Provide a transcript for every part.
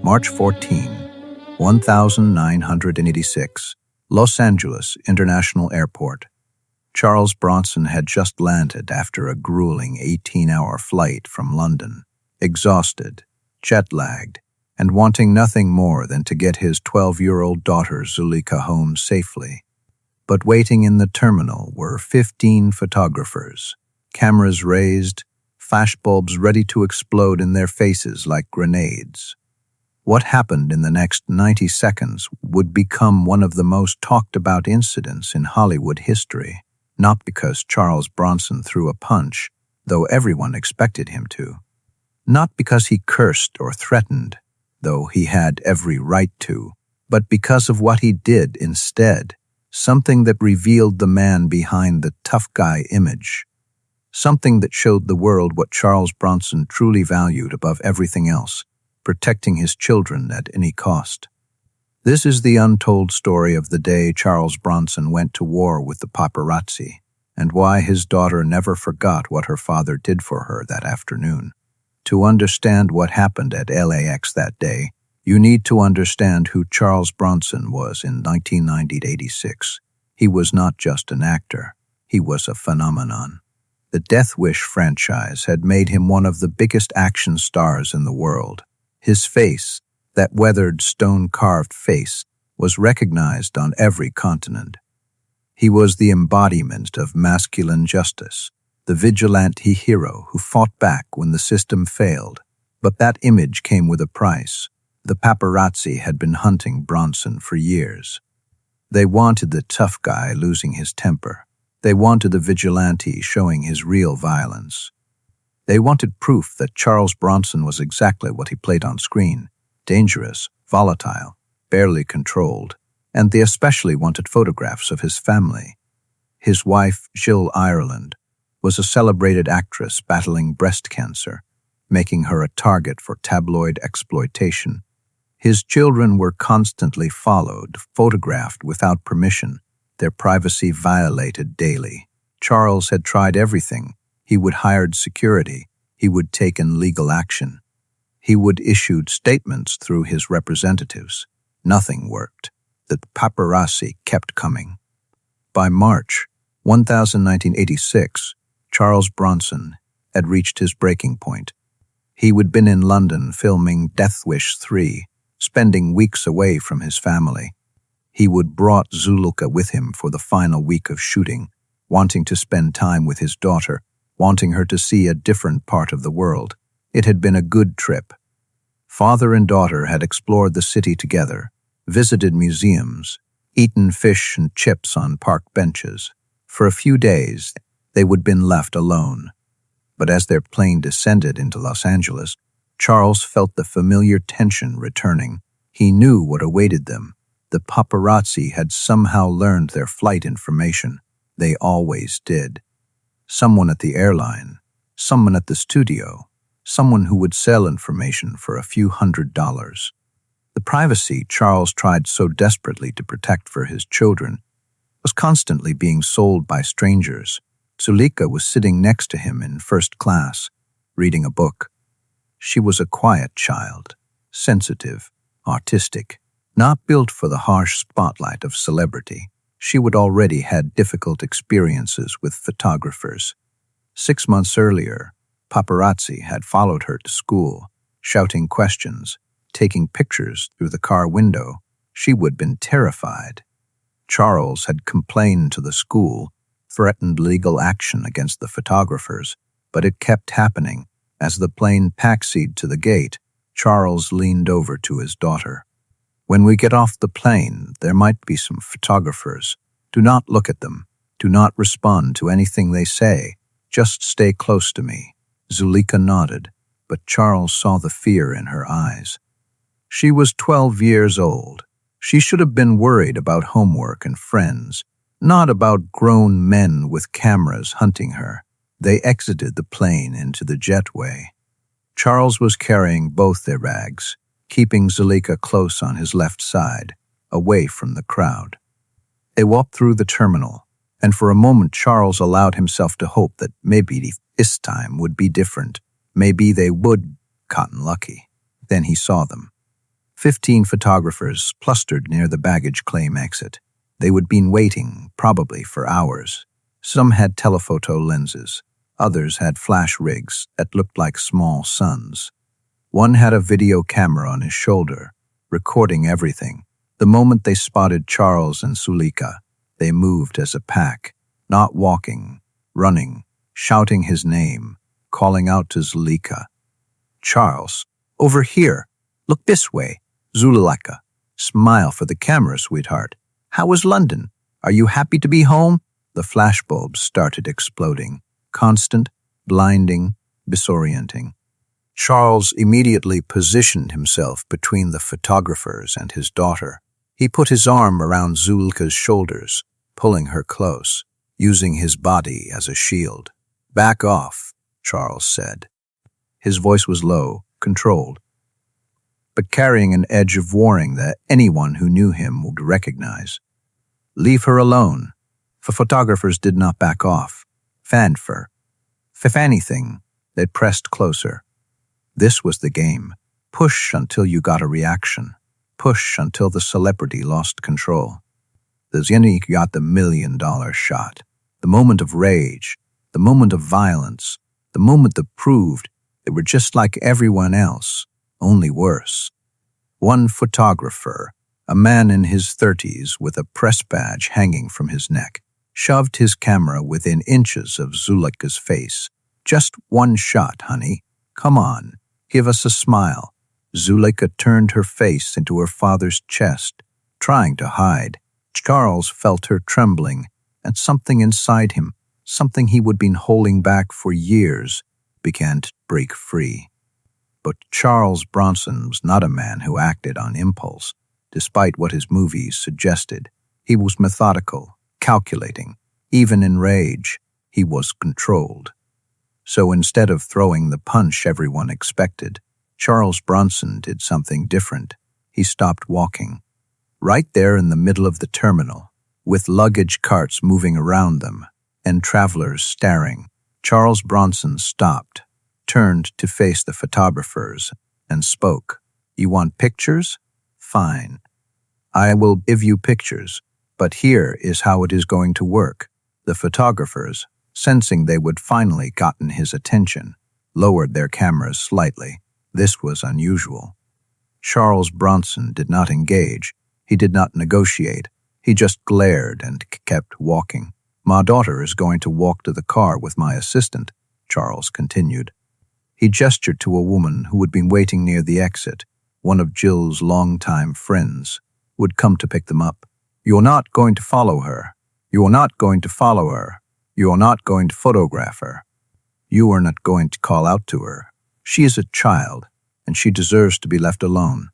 March 14, 1986, Los Angeles International Airport. Charles Bronson had just landed after a grueling 18-hour flight from London, exhausted, jet-lagged, and wanting nothing more than to get his 12-year-old daughter Zuleika home safely. But waiting in the terminal were 15 photographers, cameras raised, flashbulbs ready to explode in their faces like grenades. What happened in the next 90 seconds would become one of the most talked-about incidents in Hollywood history, not because Charles Bronson threw a punch, though everyone expected him to. Not because he cursed or threatened, though he had every right to, but because of what he did instead, something that revealed the man behind the tough guy image, something that showed the world what Charles Bronson truly valued above everything else, protecting his children at any cost. This is the untold story of the day Charles Bronson went to war with the paparazzi, and why his daughter never forgot what her father did for her that afternoon. To understand what happened at LAX that day, you need to understand who Charles Bronson was in 1990-86. He was not just an actor, he was a phenomenon. The Death Wish franchise had made him one of the biggest action stars in the world. His face, that weathered stone-carved face, was recognized on every continent. He was the embodiment of masculine justice, the vigilante hero who fought back when the system failed. But that image came with a price. The paparazzi had been hunting Bronson for years. They wanted the tough guy losing his temper. They wanted the vigilante showing his real violence. They wanted proof that Charles Bronson was exactly what he played on screen, dangerous, volatile, barely controlled, and they especially wanted photographs of his family. His wife, Jill Ireland, was a celebrated actress battling breast cancer, making her a target for tabloid exploitation. His children were constantly followed, photographed without permission, their privacy violated daily. Charles had tried everything. He would hired security. He would taken legal action. He would issued statements through his representatives. Nothing worked. The paparazzi kept coming. By March 1986, Charles Bronson had reached his breaking point. He would been in London filming Death Wish 3, spending weeks away from his family. He would brought Zuleika with him for the final week of shooting, wanting to spend time with his daughter, wanting her to see a different part of the world. It had been a good trip. Father and daughter had explored the city together, visited museums, eaten fish and chips on park benches. For a few days, they would have been left alone. But as their plane descended into Los Angeles, Charles felt the familiar tension returning. He knew what awaited them. The paparazzi had somehow learned their flight information. They always did. Someone at the airline, someone at the studio, someone who would sell information for a few $100s. The privacy Charles tried so desperately to protect for his children was constantly being sold by strangers. Zuleika was sitting next to him in first class, reading a book. She was a quiet child, sensitive, artistic, not built for the harsh spotlight of celebrity. She would already had difficult experiences with photographers. 6 months earlier, paparazzi had followed her to school, shouting questions, taking pictures through the car window. She would have been terrified. Charles had complained to the school, threatened legal action against the photographers, but it kept happening. As the plane taxied to the gate, Charles leaned over to his daughter. "When we get off the plane, there might be some photographers. Do not look at them. Do not respond to anything they say. Just stay close to me." Zuleika nodded, but Charles saw the fear in her eyes. She was 12 years old. She should have been worried about homework and friends, not about grown men with cameras hunting her. They exited the plane into the jetway. Charles was carrying both their bags, keeping Zuleika close on his left side, away from the crowd. They walked through the terminal, and for a moment Charles allowed himself to hope that maybe this time would be different. Maybe they would gotten lucky. Then he saw them. 15 photographers clustered near the baggage claim exit. They would been waiting, probably for hours. Some had telephoto lenses. Others had flash rigs that looked like small suns. One had a video camera on his shoulder, recording everything. The moment they spotted Charles and Zuleika, they moved as a pack, not walking, running, shouting his name, calling out to Zuleika. "Charles, over here. Look this way. Zuleika, smile for the camera, sweetheart. How is London? Are you happy to be home?" The flashbulbs started exploding, constant, blinding, disorienting. Charles immediately positioned himself between the photographers and his daughter. He put his arm around Zuleika's shoulders, pulling her close, using his body as a shield. "Back off," Charles said. His voice was low, controlled, but carrying an edge of warning that anyone who knew him would recognize. "Leave her alone." The photographers did not back off. Fanfare. If anything, they pressed closer. This was the game. Push until you got a reaction. Push until the celebrity lost control. The Zeni got the $1 million shot. The moment of rage, the moment of violence, the moment that proved they were just like everyone else, only worse. One photographer, a man in his 30s with a press badge hanging from his neck, shoved his camera within inches of Zuleika's face. "Just one shot, honey. Come on, give us a smile." Zuleika turned her face into her father's chest, trying to hide. Charles felt her trembling, and something inside him, something he would been holding back for years, began to break free. But Charles Bronson was not a man who acted on impulse, despite what his movies suggested. He was methodical, calculating. Even in rage, he was controlled. So instead of throwing the punch everyone expected, Charles Bronson did something different. He stopped walking. Right there in the middle of the terminal, with luggage carts moving around them and travelers staring, Charles Bronson stopped, turned to face the photographers, and spoke. "You want pictures? Fine. I will give you pictures, but here is how it is going to work." The photographers, sensing they would finally gotten his attention, lowered their cameras slightly. This was unusual. Charles Bronson did not engage. He did not negotiate. He just glared and kept walking. "My daughter is going to walk to the car with my assistant," Charles continued. He gestured to a woman who had been waiting near the exit, one of Jill's longtime friends, who had come to pick them up. "You're not going to follow her. You are not going to follow her. You are not going to photograph her. You are not going to call out to her. She is a child, and she deserves to be left alone."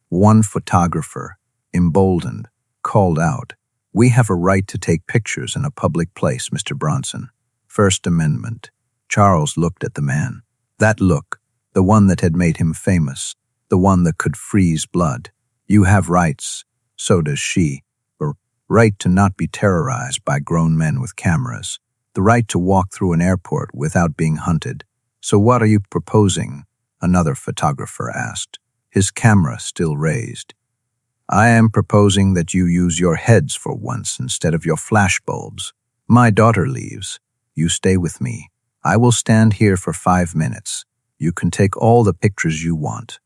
One photographer, emboldened, called out, "We have a right to take pictures in a public place, Mr. Bronson. First Amendment." Charles looked at the man. That look, the one that had made him famous, the one that could freeze blood. "You have rights. So does she. The right to not be terrorized by grown men with cameras. The right to walk through an airport without being hunted. So what are you proposing?" another photographer asked, his camera still raised. "I am proposing that you use your heads for once instead of your flashbulbs. My daughter leaves. You stay with me. I will stand here for 5 minutes. You can take all the pictures you want.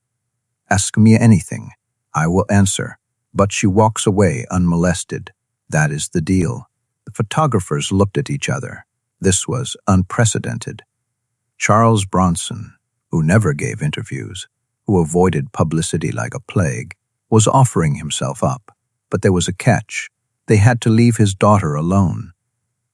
Ask me anything. I will answer." But she walks away unmolested. That is the deal. The photographers looked at each other. This was unprecedented. Charles Bronson, who never gave interviews, who avoided publicity like a plague, was offering himself up. But there was a catch. They had to leave his daughter alone.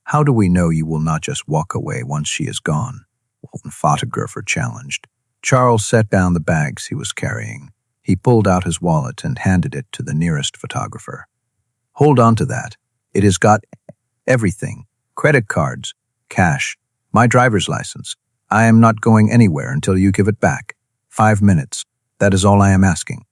"How do we know you will not just walk away once she is gone?" one photographer challenged. Charles set down the bags he was carrying. He pulled out his wallet and handed it to the nearest photographer. "Hold on to that. It has got everything. Credit cards, cash, my driver's license. I am not going anywhere until you give it back. 5 minutes. That is all I am asking."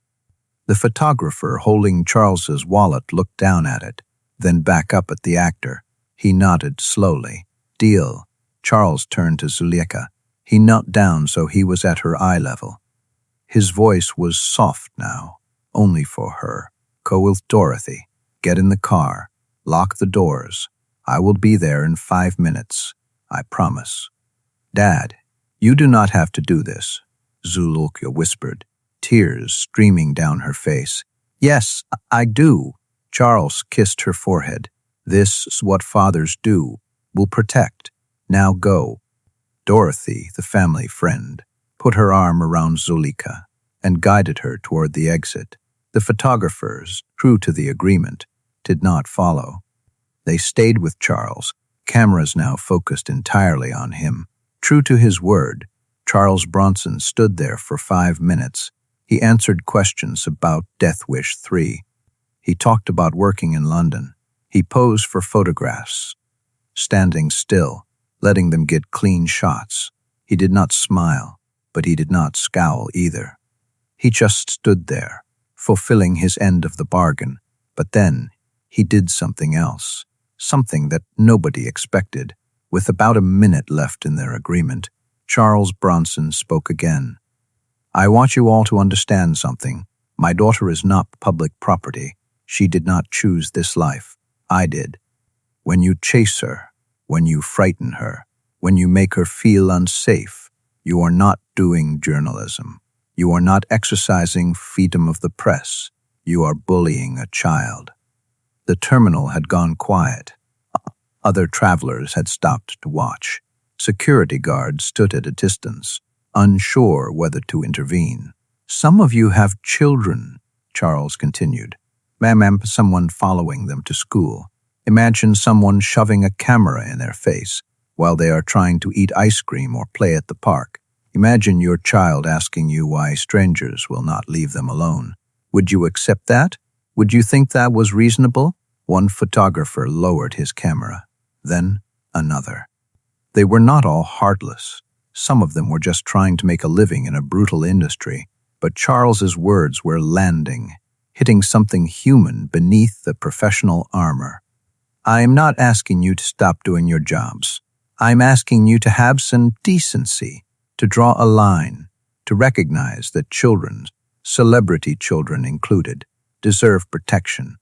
The photographer holding Charles's wallet looked down at it, then back up at the actor. He nodded slowly. "Deal." Charles turned to Zuleika. He knelt down so he was at her eye level. His voice was soft now, only for her. Go with Dorothy. Get in the car. Lock the doors. I will be there in 5 minutes. I promise. Dad, you do not have to do this, Zuleika whispered, tears streaming down her face. Yes, I do. Charles kissed her forehead. This is what fathers do. We'll protect. Now go. Dorothy, the family friend, put her arm around Zuleika and guided her toward the exit. The photographers, true to the agreement, did not follow. They stayed with Charles, cameras now focused entirely on him. True to his word, Charles Bronson stood there for 5 minutes. He answered questions about Death Wish 3. He talked about working in London. He posed for photographs, standing still, letting them get clean shots. He did not smile, but he did not scowl either. He just stood there, fulfilling his end of the bargain. But then, he did something else, something that nobody expected. With about a minute left in their agreement, Charles Bronson spoke again. I want you all to understand something. My daughter is not public property. She did not choose this life. I did. When you chase her, when you frighten her, when you make her feel unsafe, you are not doing journalism. You are not exercising freedom of the press. You are bullying a child. The terminal had gone quiet. Other travelers had stopped to watch. Security guards stood at a distance, unsure whether to intervene. Some of you have children, Charles continued. Ma'am, someone following them to school. Imagine someone shoving a camera in their face while they are trying to eat ice cream or play at the park. Imagine your child asking you why strangers will not leave them alone. Would you accept that? Would you think that was reasonable? One photographer lowered his camera, then another. They were not all heartless. Some of them were just trying to make a living in a brutal industry, but Charles's words were landing, hitting something human beneath the professional armor. I am not asking you to stop doing your jobs. I'm asking you to have some decency, to draw a line, to recognize that children, celebrity children included, deserve protection.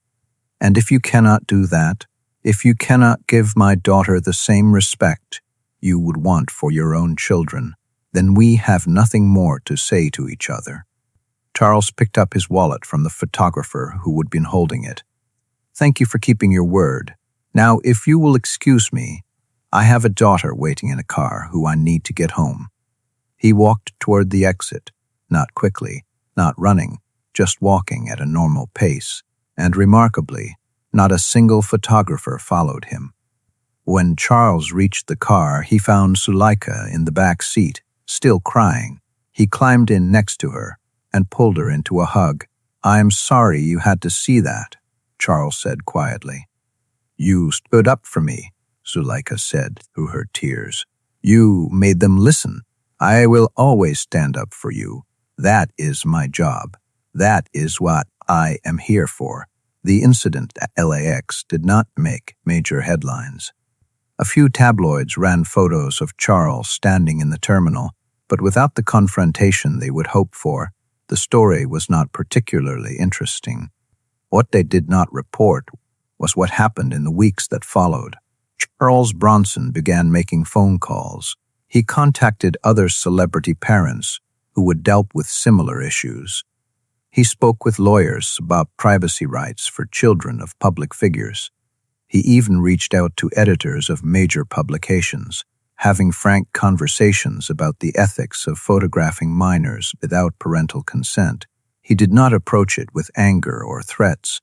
And if you cannot do that, if you cannot give my daughter the same respect you would want for your own children, then we have nothing more to say to each other. Charles picked up his wallet from the photographer who had been holding it. Thank you for keeping your word. Now, if you will excuse me, I have a daughter waiting in a car who I need to get home. He walked toward the exit, not quickly, not running, just walking at a normal pace, and remarkably, not a single photographer followed him. When Charles reached the car, he found Zuleika in the back seat, still crying. He climbed in next to her and pulled her into a hug. I am sorry you had to see that, Charles said quietly. You stood up for me, Zuleika said through her tears. You made them listen. I will always stand up for you. That is my job. That is what I am here for. The incident at LAX did not make major headlines. A few tabloids ran photos of Charles standing in the terminal, but without the confrontation they would hope for, the story was not particularly interesting. What they did not report was what happened in the weeks that followed. Charles Bronson began making phone calls. He contacted other celebrity parents who had dealt with similar issues. He spoke with lawyers about privacy rights for children of public figures. He even reached out to editors of major publications, having frank conversations about the ethics of photographing minors without parental consent. He did not approach it with anger or threats.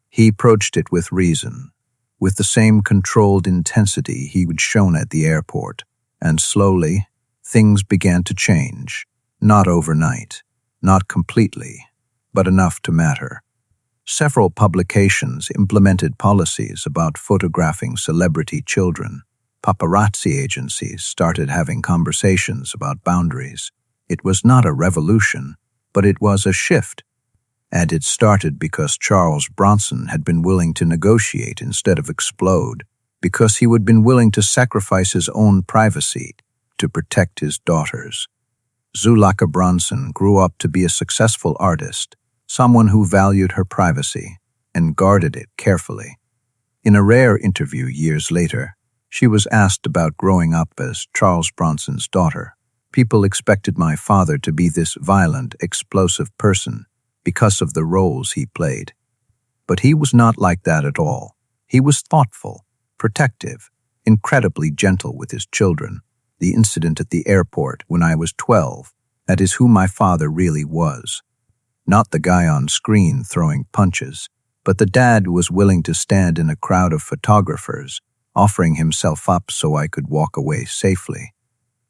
He approached it with reason, with the same controlled intensity he had shown at the airport. And slowly, things began to change. Not overnight, not completely, but enough to matter. Several publications implemented policies about photographing celebrity children. Paparazzi agencies started having conversations about boundaries. It was not a revolution, but it was a shift. And it started because Charles Bronson had been willing to negotiate instead of explode, because he had been willing to sacrifice his own privacy to protect his daughters. Zuleika Bronson grew up to be a successful artist, someone who valued her privacy and guarded it carefully. In a rare interview years later, she was asked about growing up as Charles Bronson's daughter. People expected my father to be this violent, explosive person because of the roles he played. But he was not like that at all. He was thoughtful, protective, incredibly gentle with his children. The incident at the airport when I was 12, that is who my father really was. Not the guy on screen throwing punches, but the dad who was willing to stand in a crowd of photographers, offering himself up so I could walk away safely.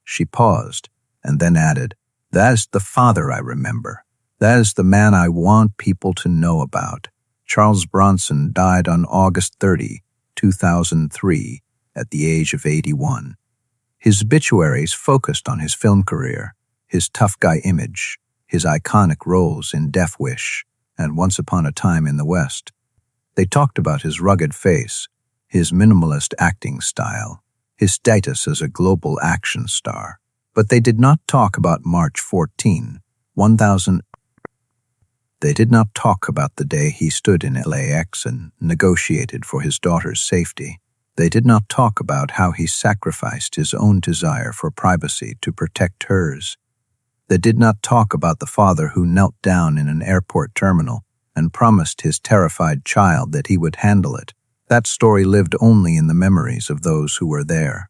She paused and then added, "That is the father I remember. That is the man I want people to know about." Charles Bronson died on August 30, 2003, at the age of 81. His obituaries focused on his film career, his tough guy image, his iconic roles in Death Wish and Once Upon a Time in the West. They talked about his rugged face, his minimalist acting style, his status as a global action star. But they did not talk about March 14, 1000. They did not talk about the day he stood in LAX and negotiated for his daughter's safety. They did not talk about how he sacrificed his own desire for privacy to protect hers. They did not talk about the father who knelt down in an airport terminal and promised his terrified child that he would handle it. That story lived only in the memories of those who were there.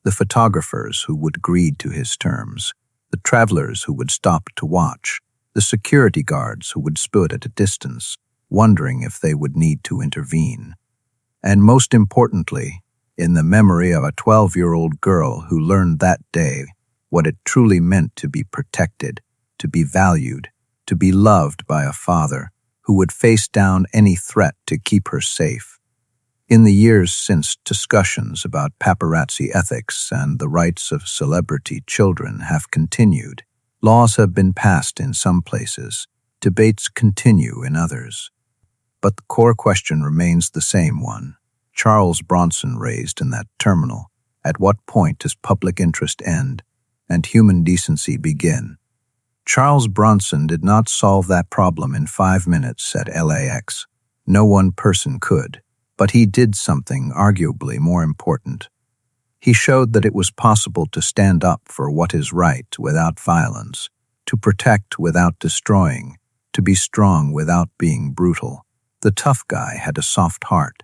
The photographers who would agree to his terms, the travelers who would stop to watch, the security guards who would stood at a distance, wondering if they would need to intervene. And most importantly, in the memory of a 12-year-old girl who learned that day what it truly meant to be protected, to be valued, to be loved by a father who would face down any threat to keep her safe. In the years since, discussions about paparazzi ethics and the rights of celebrity children have continued. Laws have been passed in some places, debates continue in others. But the core question remains the same one Charles Bronson raised in that terminal. At what point does public interest end and human decency begin? Charles Bronson did not solve that problem in 5 minutes at LAX. No one person could, but he did something arguably more important. He showed that it was possible to stand up for what is right without violence, to protect without destroying, to be strong without being brutal. The tough guy had a soft heart.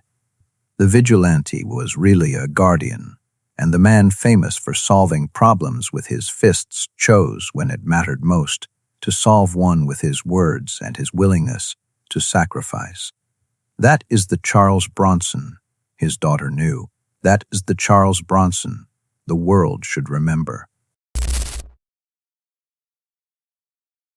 The vigilante was really a guardian, and the man famous for solving problems with his fists chose, when it mattered most, to solve one with his words and his willingness to sacrifice. That is the Charles Bronson his daughter knew. That is the Charles Bronson the world should remember.